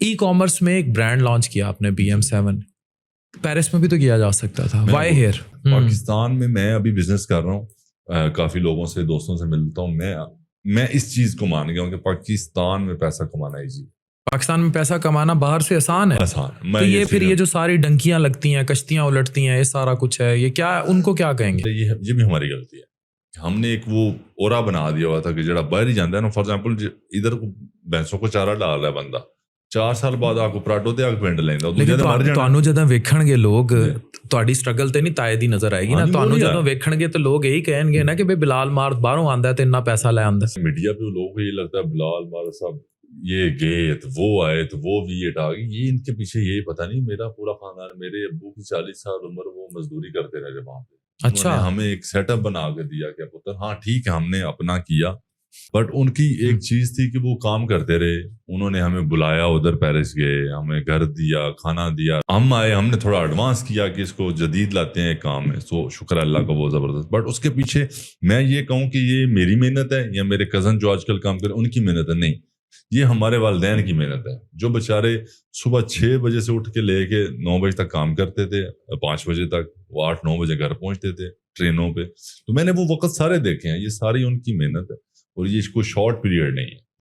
E commerce میں ایک brand launch کیا آپ نے BM7, پیرس میں بھی تو کیا جا سکتا تھا, وائی ہیئر؟ پاکستان میں ابھی بزنس کر رہا ہوں, کافی لوگوں سے دوستوں سے ملتا ہوں, میں اس چیز کو مان گیا ہوں کہ پاکستان میں پیسہ کمانا ایزی. پاکستان میں پیسہ کمانا باہر سے آسان ہے. آسان. تو یہ پھر یہ جو ساری ڈنکیاں لگتی ہیں, کشتیاں الٹتی ہیں, یہ سارا کچھ ہے, یہ کیا ان کو کیا کہیں گے؟ یہ بھی ہماری غلطی ہے. ہم نے ایک وہ اورا بنا دیا ہوا تھا کہ جڑا باہر ہی جاتا ہے نا, فار ایگزامپل ادھر بھینسوں کو چارہ ڈال رہا ہے بندہ, 4 سال بعد آپ کو پراٹو تے آگ پنڈ لینا. لیکن ਤੁਹਾਨੂੰ ਜਦੋਂ ਵੇਖਣਗੇ ਲੋਕ, ਤੁਹਾਡੀ ਸਟਰਗਲ ਤੇ ਨਹੀਂ ਤਾਏ ਦੀ ਨਜ਼ਰ ਆਏਗੀ ਨਾ. ਤੁਹਾਨੂੰ ਜਦੋਂ ਵੇਖਣਗੇ ਤਾਂ ਲੋਕ ਇਹੀ ਕਹਿਣਗੇ ਨਾ ਕਿ ਬਈ ਬਿਲਾਲ ਮਾਰ ਬਾਹਰੋਂ ਆਂਦਾ ਤੇ ਇੰਨਾ ਪੈਸਾ ਲੈ ਆਂਦਾ. میڈیا پہ لوگوں کو یہ لگتا ہے بلال مار صاحب یہ گئے تو وہ آئے تو وہ ویٹ آ گئی. یہ ان کے پیچھے یہی پتہ نہیں, میرا پورا خاندان, میرے ابو کی 40 سال عمر, وہ مزدوری کرتے رہے وہاں پہ. اچھا, ہمیں ایک سیٹ اپ بنا کے دیا کہ پتر ہاں ٹھیک ہے ہم نے اپنا کیا, بٹ ان کی ایک چیز تھی کہ وہ کام کرتے رہے. انہوں نے ہمیں بلایا, ادھر پیرس گئے, ہمیں گھر دیا, کھانا دیا, ہم آئے, ہم نے تھوڑا ایڈوانس کیا کہ اس کو جدید لاتے ہیں کام میں. سو شکر اللہ کا وہ زبردست. بٹ اس کے پیچھے میں یہ کہوں کہ یہ میری محنت ہے یا میرے کزن جو آج کل کام کرے ان کی محنت ہے, نہیں, یہ ہمارے والدین کی محنت ہے, جو بیچارے صبح 6 بجے سے اٹھ کے لے کے 9 بجے تک کام کرتے تھے, 5 بجے تک, وہ 8-9 بجے گھر پہنچتے تھے ٹرینوں پہ. تو میں نے وہ وقت سارے دیکھے ہیں, یہ ساری ان کی محنت ہے, اور یہ کوئی شارٹ پیریڈ نہیں ہے.